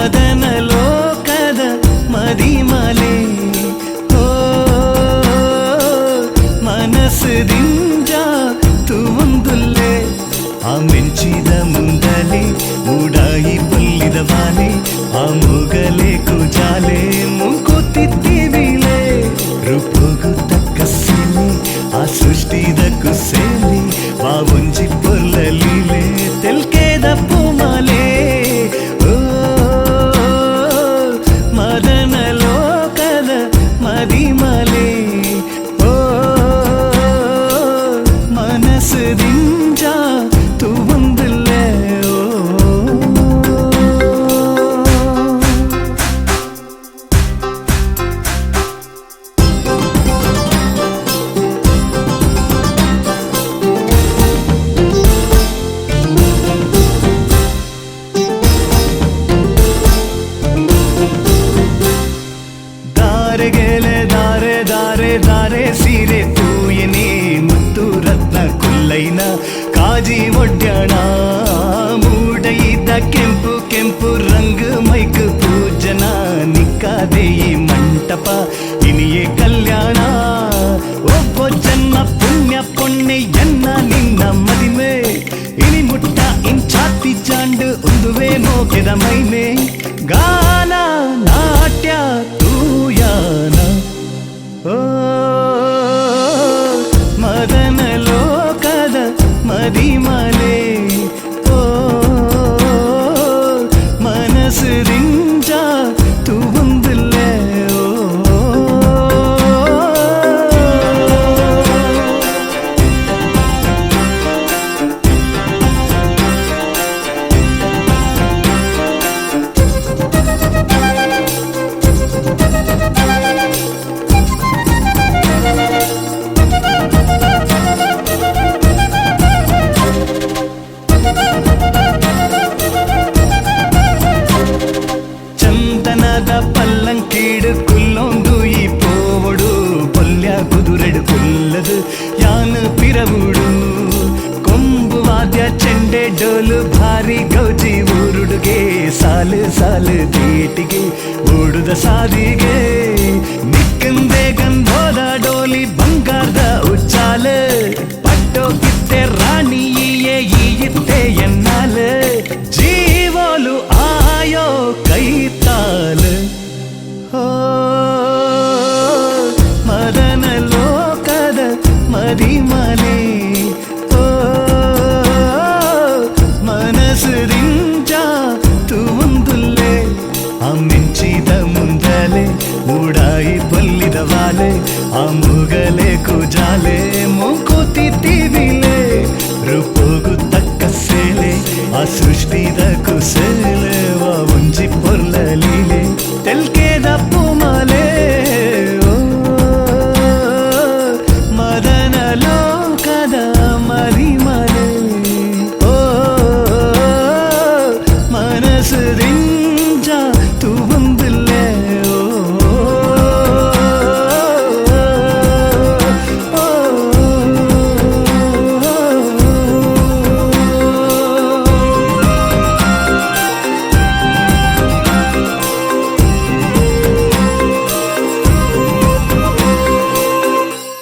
ಮದನ ಲೋಕದ ಮದಿಮಲೆ ಓ ಮನಸ್ಸಿನಿಂದ ತೂವಂದುಲ್ಲೆ ಆ ಮೆಂಚಿದ ಮುಂದಲೆ ಮೂಡಾಯಿ ಪೊಲ್ಲಿದ ವಾಲೆ ಆ ಮೂಗಲೆ ಕುಜಾಲೆ ಮುಂಕುತ್ತಿದ್ದೀವಿಲೆ ರೂಪೋಗು ತಕ್ಕ ಸೀಲೆ ಆ ಸೃಷ್ಟಿದ ಕುಸೇಲಿ ಆ ಒಂಜಿ ಪೊಲ್ಲಲೀಲೆ ತೆಲ್ಕೆದ ಪೂಮಾಲೆ ಓ ಮದನ ಲೋಕದ ಮದಿಮಲೆ ಓ ಮನಸ್ಸಿನಿಂದ ತೂವಂದಿಲ್ಲೆ ಓ ದಾರೆಗೆಲೆ ದಾರೆ ದಾರೆ ದಾರೆ ಸೀರೆ ತೂಯನೆ ಮುತ್ತು ರತ್ನ ಕುಲ್ಲೈನ ಕಾಜಿ ಒಡ್ಯಾಣ ಮೂಡೈದ ಕೆಂಪು ಕೆಂಪು ರಂಗು ಮೈಕ್ ಪೂಜನ ನಿಕ್ಕಾದೇಯಿ ಮಂಟಪ ಇನಿಯೇ ಕಲ್ಯಾಣ ಒಬ್ಬ ಜನ್ಮ ಪುಣ್ಯ ಪೊಣ್ಣೆ ಎನ್ನ ನಿನ್ನ ಮದಿಮೆ ಇನಿ ಮುಟ್ಟ ಇಂಚಾತಿ ಚಾಂಡು ಉಂದುವೆ ಮೋಕೆದ ಮೈಮೆ ಗಾನ ನಾಟ್ಯ ತೂಯಾನ ಓ ಮದನ ಲೋಕದ ಮದಿಮಲೆ ಓ ಮನಸ್ಸಿನಿಂದ ತೂವಂದಿಲ್ಲೆ ಓ ಚಂದನದ ಪಲ್ಲಂಕೀಡು ಕುಲ್ಲೊಂದು ಈ ಪೋವಡು ಪೊಲ್ಯ ಕುದುರೆಡು ಕುಲ್ಲದು ಯಾನು ಪಿರವುಡು ಕೊಂಬು ವಾದ್ಯ ಚೆಂಡೆ ಡೋಲು ಭಾರಿ ಗೌಜಿ ಊರುಡುಗೆ ಸಾಲು ಸಾಲು ತೀಟಿಗೆ ಓಡುದ ಸಾದಿಗೆ ನಿಕ್ಕಂದೆ ಗಂಧೋದ ಡೋಲಿ ಬಂಗಾರದ ಉಚ್ಚಾಲ ಪಟ್ಟೋ ಕಿತ್ತೆ ರಾಣಿಯೇ ಈಯಿತ್ತೆ ಎನ್ನಾಲ ಜೀವೋಲು ಆಯೋ ಕೈತಾಲ ಓ ಮದನ ಲೋಕದ ಮದಿಮಲೆ ಓ ಮನಸ್ಸಿನಿಂದ ತೂವಂದುಲ್ಲೆ ಆ ಮೆಂಚಿದ ಮುಂದಲೆ ಮೂಡಾಯಿ ಪೊಲ್ಲಿದ ವಾಲೆ ಆ ಮೂಗಲೆ ಕುಜಾಲೆ ಮುಂಕುತ್ತಿದ್ದೀವಿಲೆ ರೂಪೋಗು ತಕ್ಕ ಸೇಲೆ ಆ ಸೃಷ್ಟಿದ ಕುಸೇಲೆ ವಾ ಒಂಜಿ ಪೊರ್ಲಲೀಲೆ ತೆಲ್ಕೆದ ಪೂ